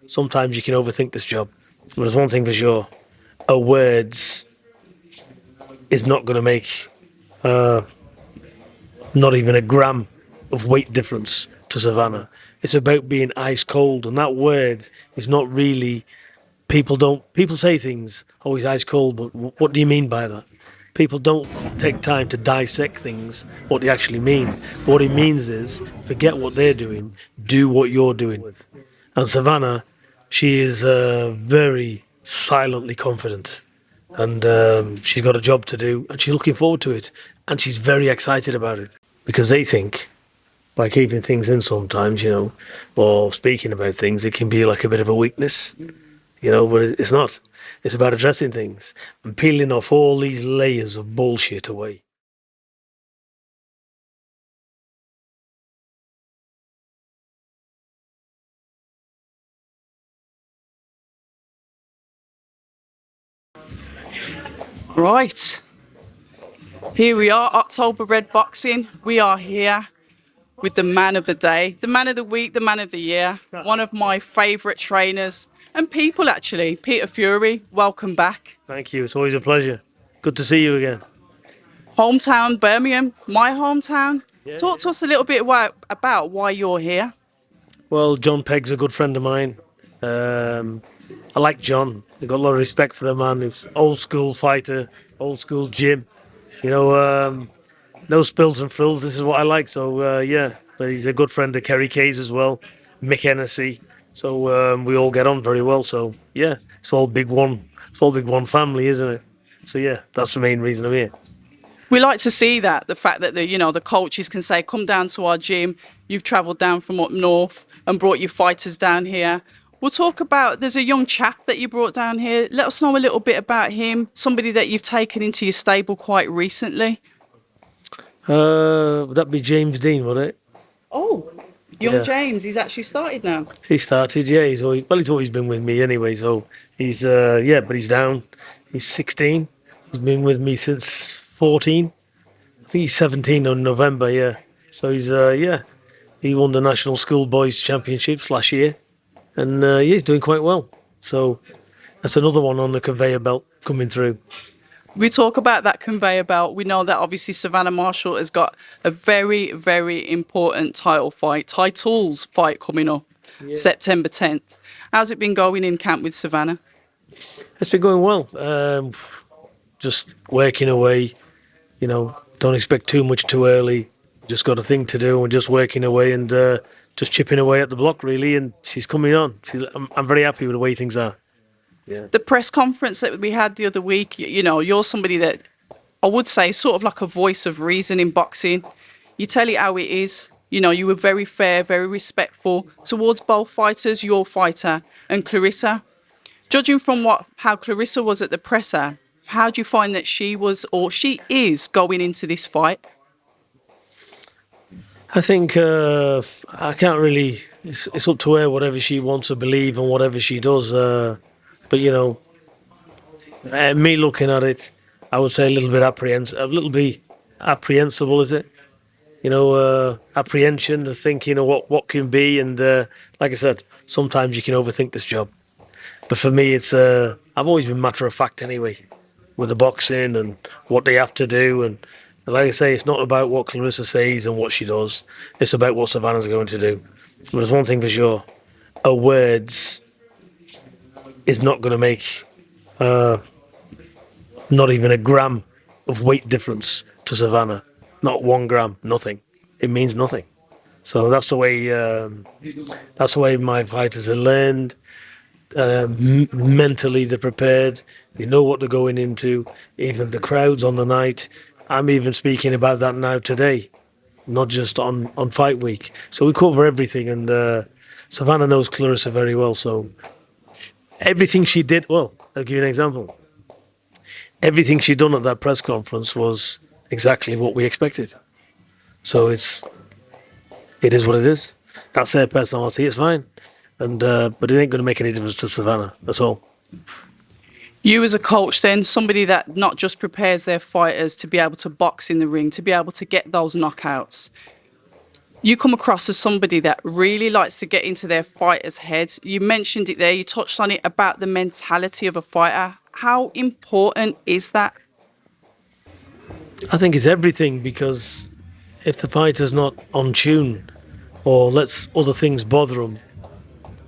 sometimes you can overthink this job. But there's one thing for sure: a words is not going to make not even a gram of weight difference to Savannah. It's about being ice cold, and that word is not really. People say things, oh, he's ice cold, but what do you mean by that? People don't take time to dissect things, what they actually mean. But what it means is, forget what they're doing, do what you're doing. And Savannah, she is very silently confident. And she's got a job to do, and she's looking forward to it. And she's very excited about it. Because they think, by keeping things in sometimes, or speaking about things, it can be like a bit of a weakness. But it's not. It's about addressing things and peeling off all these layers of bullshit away. Right. Here we are, October Red Boxing. We are here with the man of the day, the man of the week, the man of the year, one of my favourite trainers and people, actually, Peter Fury. Welcome back. Thank you. It's always a pleasure. Good to see you again. Hometown, Birmingham, my hometown. Yeah. Talk to us a little bit about why you're here. Well, John Pegg's a good friend of mine. I like John. I've got a lot of respect for the man. He's old school fighter, old school gym. No spills and frills. This is what I like. So, yeah. But he's a good friend of Kerry Kay's as well, Mick Hennessy. So we all get on very well. So, yeah, it's all big one. It's all big one family, isn't it? So, yeah, that's the main reason I'm here. We like to see that, the fact that the coaches can say, come down to our gym. You've travelled down from up north and brought your fighters down here. We'll talk about, there's a young chap that you brought down here. Let us know a little bit about him, somebody that you've taken into your stable quite recently. Would that be James Dean, would it? Oh, young Yeah. James, he's actually started now. He started, yeah. He's always been with me anyway. So he's but he's down. He's 16. He's been with me since 14. I think he's 17 in November. Yeah. So he's he won the National Schoolboys Championships last year, and he's doing quite well. So that's another one on the conveyor belt coming through. We talk about that conveyor belt. We know that obviously Savannah Marshall has got a very, very important titles fight coming up, September 10th. How's it been going in camp with Savannah? It's been going well. Just working away. Don't expect too much too early. Just got a thing to do and just working away and just chipping away at the block really. And she's coming on. I'm very happy with the way things are. Yeah. The press conference that we had the other week, you're somebody that I would say sort of like a voice of reason in boxing. You tell it how it is. You were very fair, very respectful towards both fighters, your fighter and Clarissa. Judging from how Clarissa was at the presser, how do you find that she is going into this fight? I think I can't really. It's up to her, whatever she wants to believe and whatever she does. But me looking at it, I would say a little bit apprehensible, is it? Apprehension, the thinking of what can be, and like I said, sometimes you can overthink this job. But for me, it's I've always been matter of fact anyway, with the boxing and what they have to do, and like I say, it's not about what Clarissa says and what she does. It's about what Savannah's going to do. But there's one thing for sure: her words is not going to make not even a gram of weight difference to Savannah. Not 1 gram, nothing. It means nothing. So that's the way my fighters are learned. Mentally, they're prepared. They know what they're going into. Even the crowds on the night. I'm even speaking about that now today, not just on fight week. So we cover everything, and Savannah knows Clarissa very well. So everything she did, well, I'll give you an example. Everything she done at that press conference was exactly what we expected. So it is what it is. That's their personality. It's fine, and but it ain't going to make any difference to Savannah at all. You as a coach then, somebody that not just prepares their fighters to be able to box in the ring, to be able to get those knockouts. You come across as somebody that really likes to get into their fighter's head. You mentioned it there, you touched on it about the mentality of a fighter. How important is that? I think it's everything, because if the fighter's not on tune or lets other things bother him,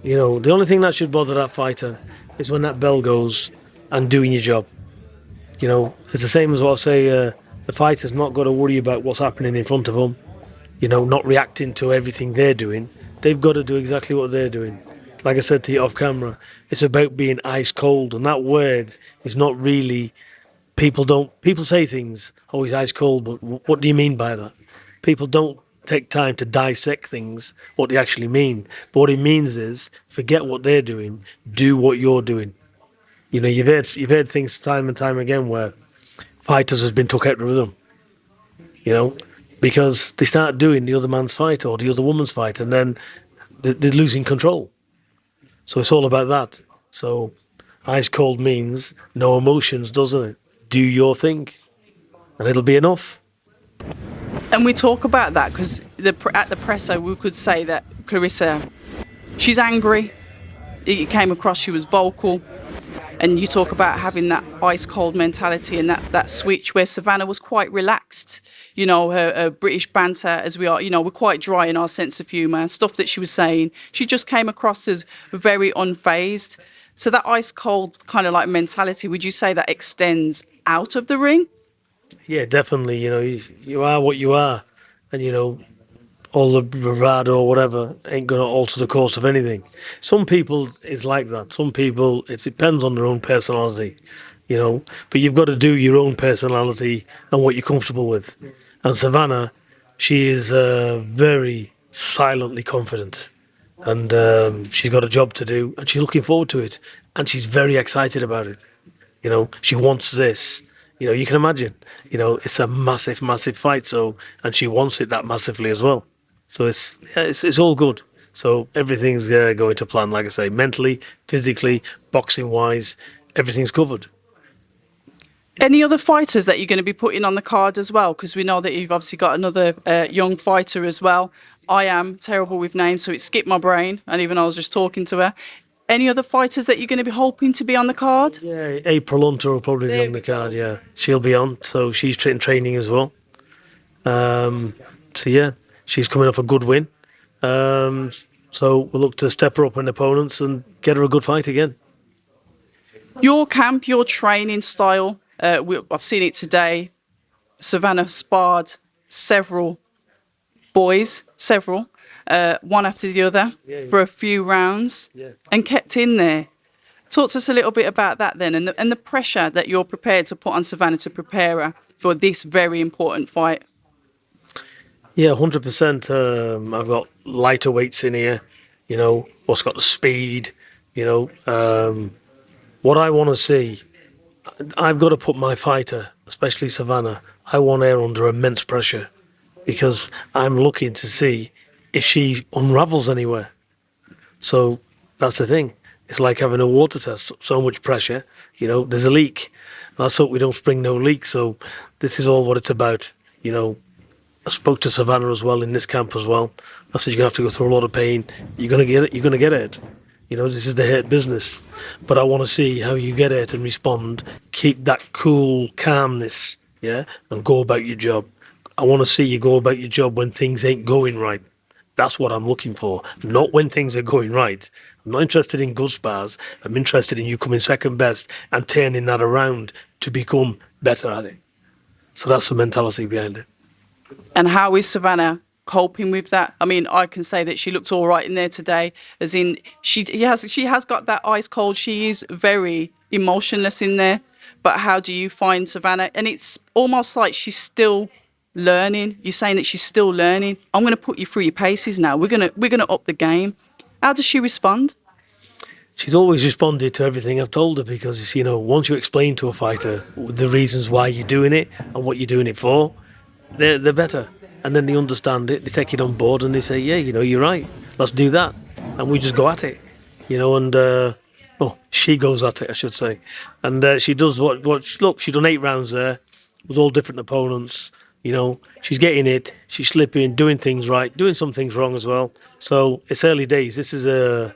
the only thing that should bother that fighter is when that bell goes and doing your job. It's the same as what I say, the fighter's not got to worry about what's happening in front of them, not reacting to everything they're doing. They've got to do exactly what they're doing. Like I said to you off camera, it's about being ice cold, and that word is not really. People say things, oh, he's ice cold, but what do you mean by that? People don't take time to dissect things, what they actually mean. But what it means is, forget what they're doing, do what you're doing. You've heard things time and time again where fighters has been took out of rhythm, you know, because they start doing the other man's fight or the other woman's fight, and then they're losing control. So it's all about that. So ice cold means no emotions, doesn't it? Do your thing, and it'll be enough. And we talk about that because at the presser we could say that Clarissa, she's angry. It came across she was vocal. And you talk about having that ice cold mentality and that switch where Savannah was quite relaxed. Her British banter, as we are, we're quite dry in our sense of humour. Stuff that she was saying, she just came across as very unfazed. So that ice cold kind of like mentality, would you say that extends out of the ring? Yeah, definitely. You are what you are, and all the bravado or whatever ain't going to alter the course of anything. Some people is like that. Some people, it depends on their own personality, But you've got to do your own personality and what you're comfortable with. And Savannah, she is very silently confident, and she's got a job to do, and she's looking forward to it, and she's very excited about it. She wants this. You can imagine. It's a massive, massive fight. So, and she wants it that massively as well. So it's all good. So everything's going to plan, like I say, mentally, physically, boxing wise, everything's covered. Any other fighters that you're going to be putting on the card as well? Because we know that you've obviously got another young fighter as well. I am terrible with names, so it skipped my brain. And even I was just talking to her. Any other fighters that you're going to be hoping to be on the card? Yeah, April Hunter will probably be on the card. Yeah, she'll be on. So she's training as well. So yeah, she's coming off a good win. So we'll look to step her up in opponents and get her a good fight again. Your camp, your training style, I've seen it today. Savannah sparred several boys, one after the other for a few rounds and kept in there. Talk to us a little bit about that then, and the pressure that you're prepared to put on Savannah to prepare her for this very important fight. Yeah, 100%. I've got lighter weights in here, what's got the speed, what I want to see. I've got to put my fighter, especially Savannah, I want her under immense pressure, because I'm looking to see if she unravels anywhere. So that's the thing. It's like having a water test, so much pressure, there's a leak. Let's hope we don't spring no leak. So this is all what it's about, I spoke to Savannah as well in this camp as well. I said, you're going to have to go through a lot of pain. You're going to get it. You're going to get it. This is the hurt business. But I want to see how you get it and respond. Keep that cool calmness, and go about your job. I want to see you go about your job when things ain't going right. That's what I'm looking for, not when things are going right. I'm not interested in good spars. I'm interested in you coming second best and turning that around to become better at it. So that's the mentality behind it. And how is Savannah coping with that? I mean, I can say that she looked all right in there today, as in she has got that ice cold. She is very emotionless in there. But how do you find Savannah? And it's almost like she's still learning. You're saying that she's still learning. I'm going to put you through your paces now. We're gonna up the game. How does she respond? She's always responded to everything I've told her, because once you explain to a fighter the reasons why you're doing it and what you're doing it for, they're better, and then they understand it. They take it on board and they say, yeah, you're right. Let's do that, and we just go at it, and she goes at it, I should say, and she does what. Look, she done 8 rounds there with all different opponents. You know, she's getting it, she's slipping, doing things right, doing some things wrong as well. So it's early days. This is the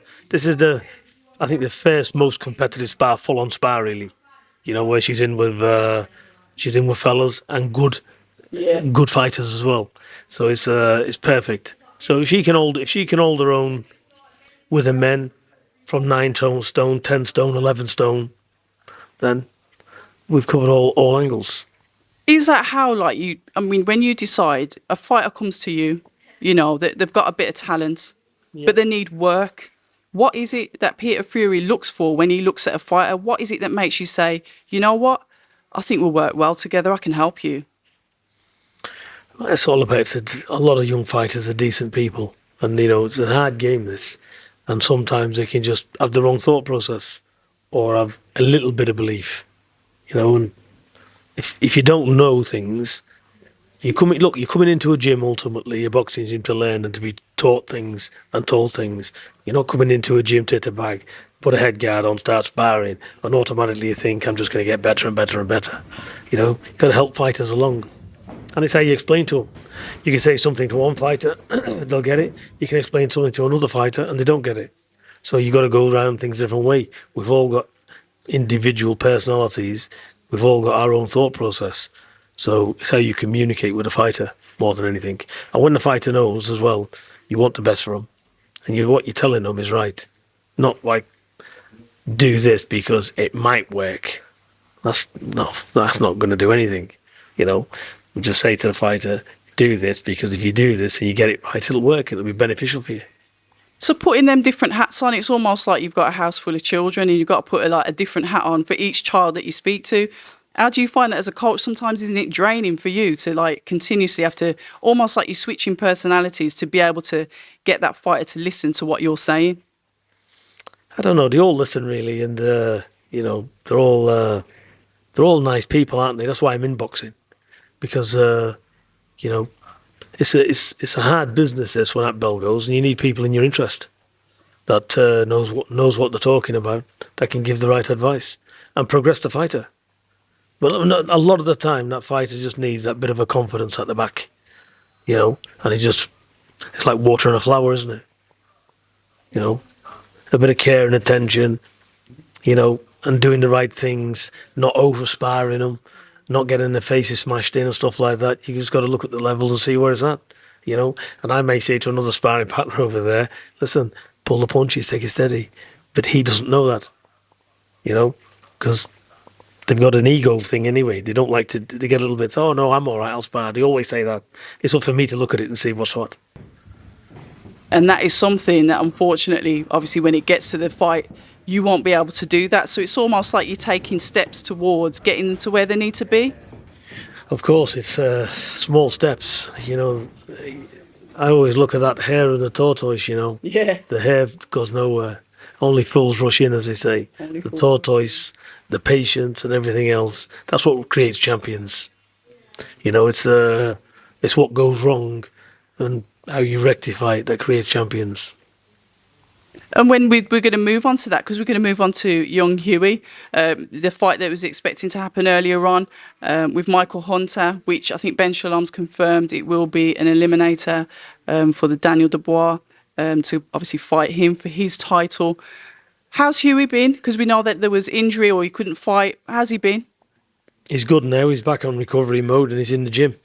I think the first most competitive spar, full on spar really. You know, where she's in with fellas and good fighters as well. So it's perfect. So if she can hold her own with the men from 9 stone, 10 stone, 11 stone, then we've covered all angles. Is that how, like, you, I mean, when you decide a fighter comes to you, you know, they've got a bit of talent, but they need work. What is it that Peter Fury looks for when he looks at a fighter? What is it that makes you say, you know what? I think we'll work well together. I can help you. It's all about it. A lot of young fighters are decent people, and you know it's a hard game. This, and sometimes they can just have the wrong thought process, or have a little bit of belief. You know, and if you don't know things, you're coming into a gym ultimately, a boxing gym to learn and to be taught things and told things. You're not coming into a gym to hit a bag, put a head guard on, start sparring, and automatically you think I'm just going to get better and better and better. You know, you've got to help fighters along. And it's how you explain to them. You can say something to one fighter, they'll get it. You can explain something to another fighter, and they don't get it. So you got to go around things a different way. We've all got individual personalities. We've all got our own thought process. So it's how you communicate with a fighter more than anything. And when the fighter knows as well, you want the best for them, and what you're telling them is right. Not like do this because it might work. That's not going to do anything. You know, we just say to the fighter, do this because if you do this and you get it right, it'll work. It'll be beneficial for you. So putting them different hats on, it's almost like you've got a house full of children and you've got to put a different hat on for each child that you speak to. How do you find that as a coach? Sometimes isn't it draining for you to like continuously have to, almost like you're switching personalities to be able to get that fighter to listen to what you're saying? I don't know. They all listen really, and you know they're all nice people, aren't they? That's why I'm in boxing, because you know it's a hard business this when that bell goes, and you need people in your interest that knows what they're talking about, that can give the right advice and progress the fighter. But a lot of the time, that fighter just needs that bit of a confidence at the back, you know, and it's like watering a flower, isn't it? You know, a bit of care and attention, you know, and doing the right things, not over sparring them, not getting their faces smashed in and stuff like that. You just got to look at the levels and see where it's at, you know. And I may say to another sparring partner over there, listen, pull the punches, take it steady. But he doesn't know that, you know, because they've got an ego thing anyway. They don't like to, they get a little bit, oh no, I'm all right, I'll spar. They always say that. It's up for me to look at it and see what's what. And that is something that, unfortunately, obviously, when it gets to the fight, you won't be able to do that. So it's almost like you're taking steps towards getting them to where they need to be. Of course, it's small steps. You know, I always look at that hare of the tortoise, you know. Yeah. The hare goes nowhere. Only fools rush in, as they say. The tortoise, the patience and everything else. That's what creates champions. You know, it's what goes wrong and how you rectify it that creates champions. And when we're going to move on to that, because we're going to move on to young Huey, the fight that was expecting to happen earlier on with Michael Hunter, which I think Ben Shalom's confirmed it will be an eliminator for the Daniel Dubois to obviously fight him for his title. How's Huey been? Because we know that there was injury or he couldn't fight. How's he been? He's good now. He's back on recovery mode and he's in the gym.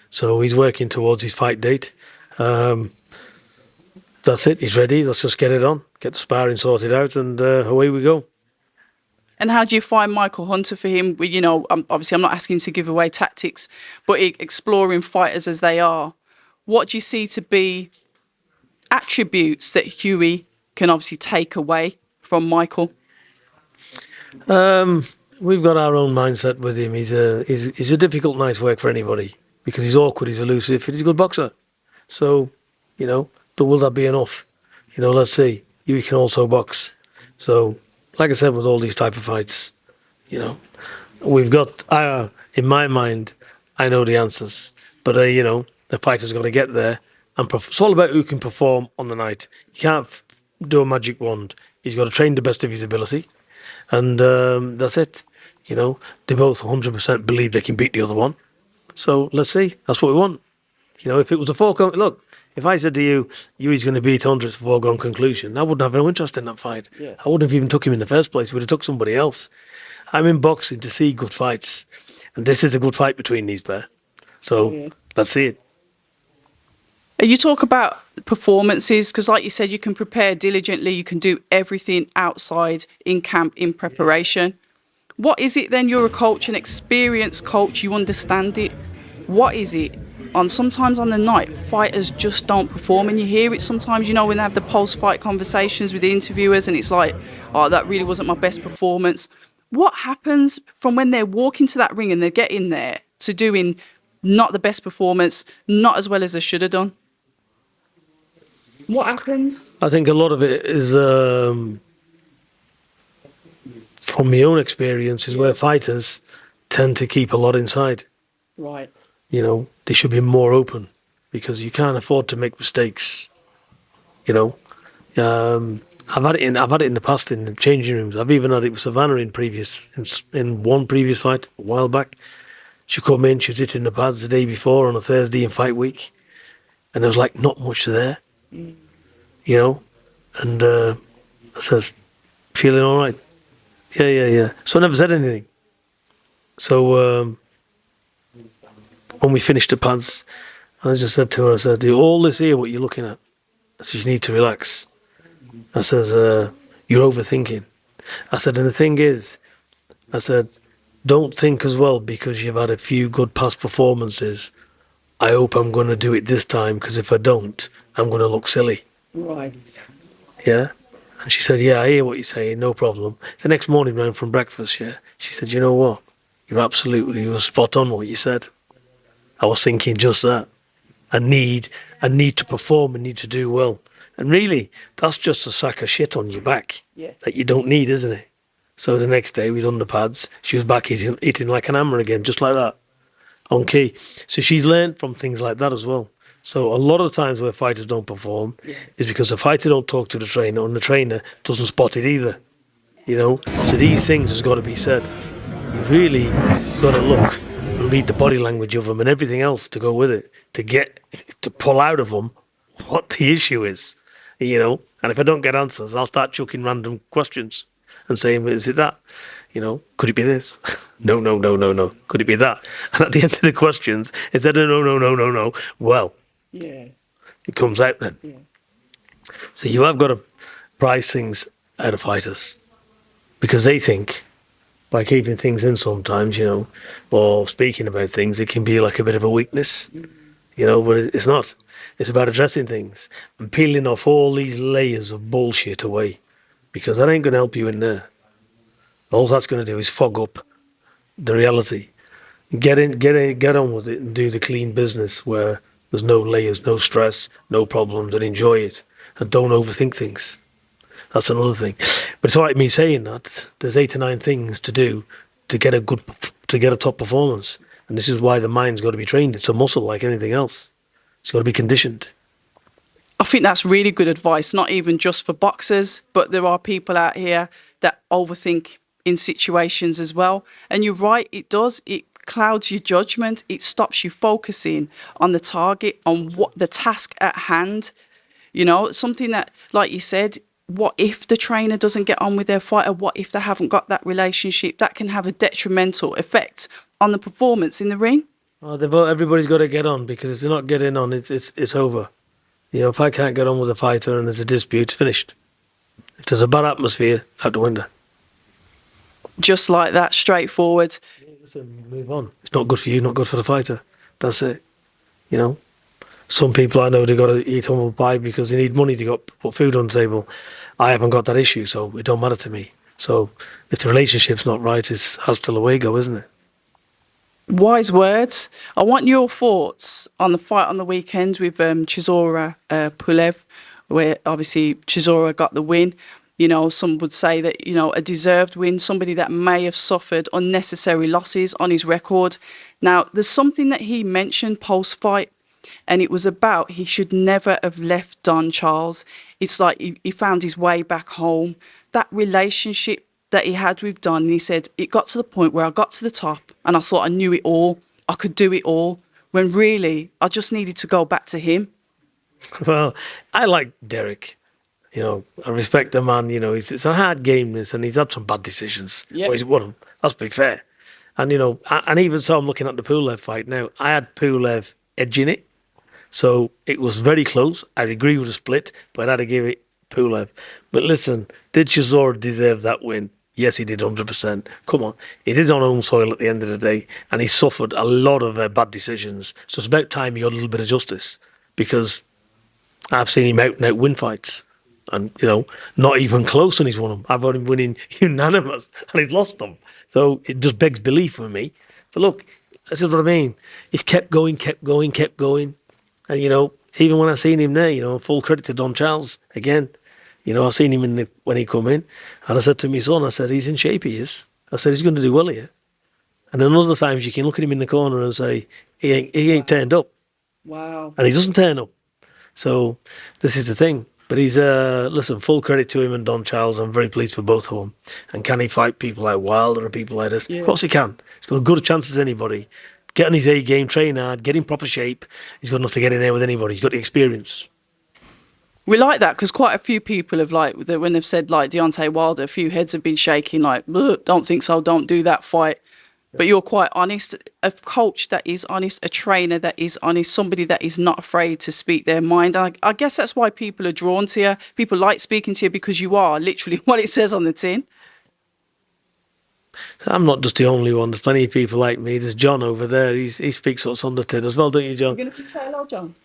So he's working towards his fight date. That's it. He's ready. Let's just get it on. Get the sparring sorted out and away we go. And how do you find Michael Hunter for him? You know, obviously I'm not asking to give away tactics, but exploring fighters as they are. What do you see to be attributes that Huey can obviously take away from Michael? We've got our own mindset with him. He's a difficult night's work for anybody because he's awkward, he's elusive, and he's a good boxer. So, you know, but will that be enough? You know, let's see. You can also box. So, like I said, with all these type of fights, you know, we've got, in my mind, I know the answers. But, you know, the fighter's got to get there. And it's all about who can perform on the night. You can't do a magic wand. He's got to train the best of his ability. And that's it. You know, they both 100% believe they can beat the other one. So let's see. That's what we want. You know, if it was a foregone, look, if I said to you, Huey's going to beat Andre, it's a foregone conclusion, I wouldn't have no interest in that fight. Yeah. I wouldn't have even took him in the first place. Would have took somebody else. I'm in boxing to see good fights, and this is a good fight between these pair. So let's see it. You talk about performances because, like you said, you can prepare diligently. You can do everything outside in camp in preparation. What is it then? You're a coach, an experienced coach. You understand it. What is it? Sometimes on the night, fighters just don't perform, and you hear it sometimes. You know, when they have the post-fight conversations with the interviewers, and it's like, "Oh, that really wasn't my best performance." What happens from when they're walking to that ring and they get in there to doing not the best performance, not as well as they should have done? What happens? I think a lot of it is from my own experience is where fighters tend to keep a lot inside. Right. You know, they should be more open because you can't afford to make mistakes. You know, I've had it in the past in the changing rooms. I've even had it with Savannah in one previous fight a while back. She come in, she was hitting the pads the day before on a Thursday in fight week, and there was like not much there. You know, and I said, "Feeling all right?" Yeah. So I never said anything. So when we finished the pads, I just said to her, I said, "Do all this here, what you're looking at?" I said, "You need to relax." I says, "You're overthinking." I said, "And the thing is," I said, "don't think as well because you've had a few good past performances. I hope I'm going to do it this time because if I don't, I'm going to look silly." Right. Yeah. And she said, "Yeah, I hear what you're saying, no problem." The next morning round from breakfast, yeah, she said, "You know what? You were spot on what you said. I was thinking just that. I need to perform and need to do well." And really, that's just a sack of shit on your back that you don't need, isn't it? So the next day we done the pads. She was back hitting like an hammer again, just like that, on key. So she's learned from things like that as well. So a lot of the times where fighters don't perform is because the fighter don't talk to the trainer and the trainer doesn't spot it either. You know? So these things has got to be said. You've really got to look and read the body language of them and everything else to go with it to pull out of them what the issue is. You know? And if I don't get answers, I'll start chucking random questions and saying, "Is it that? You know, could it be this?" No. Could it be that? And at the end of the questions, instead of no, well, it comes out then. So you have got to price things out of fighters because they think by keeping things in sometimes, you know, or speaking about things, it can be like a bit of a weakness, you know, but it's not. It's about addressing things and peeling off all these layers of bullshit away because that ain't going to help you in there. All that's going to do is fog up the reality. Get on with it and do the clean business where there's no layers, no stress, no problems, and enjoy it. And don't overthink things. That's another thing. But it's all right me saying that. There's 8 to 9 things to do to get a top performance. And this is why the mind's got to be trained. It's a muscle like anything else. It's got to be conditioned. I think that's really good advice, not even just for boxers, but there are people out here that overthink in situations as well. And you're right, it does. It clouds your judgment. It stops you focusing on the target, on what the task at hand. You know, something that, like you said, what if the trainer doesn't get on with their fighter? What if they haven't got that relationship? That can have a detrimental effect on the performance in the ring. Oh, everybody's got to get on because if they're not getting on, it's over. You know, if I can't get on with a fighter and there's a dispute, it's finished. If there's a bad atmosphere, out the window. Just like that, straightforward. Listen, move on. It's not good for you, not good for the fighter. That's it. You know, some people I know, they got to eat humble pie because they need money to put food on the table. I haven't got that issue, so it don't matter to me. So if the relationship's not right, it's how's till away go, isn't it? Wise words. I want your thoughts on the fight on the weekend with Chisora Pulev, where obviously Chisora got the win. You know, some would say that, you know, a deserved win, somebody that may have suffered unnecessary losses on his record. Now, there's something that he mentioned post-fight, and it was about he should never have left Don Charles. It's like he found his way back home. That relationship that he had with Don, and he said, it got to the point where I got to the top and I thought I knew it all. I could do it all, when really I just needed to go back to him. Well, I like Derek. You know, I respect the man. You know, it's a hard game, this, and he's had some bad decisions. Yeah. But he's won them. Let's be fair. And, you know, and even so, I'm looking at the Pulev fight now. I had Pulev edging it. So it was very close. I agree with the split, but I had to give it Pulev. But listen, did Chisora deserve that win? Yes, he did 100%. Come on. It is on home soil at the end of the day, and he suffered a lot of bad decisions. So it's about time he got a little bit of justice, because I've seen him out and out win fights. And, you know, not even close when he's won them. I've got him winning unanimous, and he's lost them. So it just begs belief for me. But look, this is what I mean. He's kept going, kept going, kept going. And, you know, even when I seen him there, you know, full credit to Don Charles again. You know, I seen him when he come in, and I said to my son, I said, he's in shape, he is. I said, he's going to do well here. And then other times you can look at him in the corner and say, he ain't turned up. Wow. And he doesn't turn up. So this is the thing. But he's, listen, full credit to him and Don Charles. I'm very pleased for both of them. And can he fight people like Wilder or people like this? Yeah. Of course he can. He's got as good a chance as anybody. Get on his A game, train hard, get in proper shape. He's got enough to get in there with anybody. He's got the experience. We like that, because quite a few people have, like, when they've said, like, Deontay Wilder, a few heads have been shaking, like, don't think so, don't do that fight. But you're quite honest, a coach that is honest, a trainer that is honest, somebody that is not afraid to speak their mind. And I guess that's why people are drawn to you. People like speaking to you because you are literally what it says on the tin. I'm not just the only one. There's plenty of people like me. There's John over there. He speaks what's on the tin as well, don't you, John? You're going to say hello, John?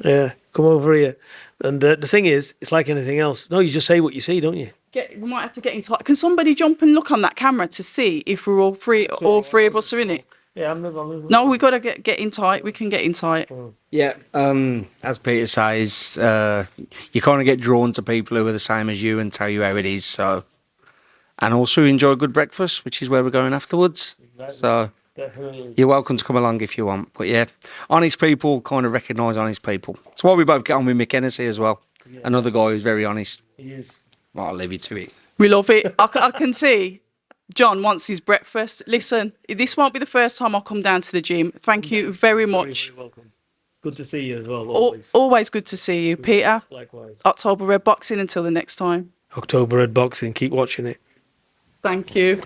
Yeah, come over here. And the thing is, it's like anything else. No, you just say what you see, don't you? We might have to get in touch. Can somebody jump and look on that camera to see if we're all three of us are in it? Yeah, I'm moving. No, we got to get in tight. We can get in tight. Yeah, as Peter says, you kind of get drawn to people who are the same as you and tell you how it is. So, and also enjoy a good breakfast, which is where we're going afterwards. Exactly. So, Definitely. you're welcome to come along if you want. But yeah, honest people kind of recognise honest people. That's why we both get on with Mick Hennessy as well. Yeah. Another guy who's very honest. He is. Well, I'll leave you to it. We love it. I can see John wants his breakfast. Listen, this won't be the first time I'll come down to the gym. Thank you very much. Very welcome. Good to see you as well, always. Always good to see you, Peter. Likewise. October Red Boxing until the next time. October Red Boxing. Keep watching it. Thank you.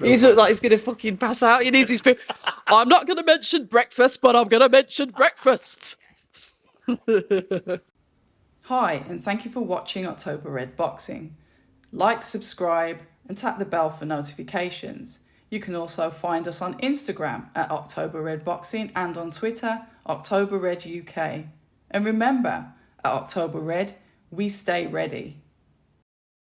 He's looked like he's going to fucking pass out. He needs his food. I'm not going to mention breakfast, but I'm going to mention breakfast. Hi, and thank you for watching October Red Boxing. Like, subscribe, and tap the bell for notifications. You can also find us on Instagram at October Red Boxing and on Twitter, October Red UK. And remember, at October Red, we stay ready.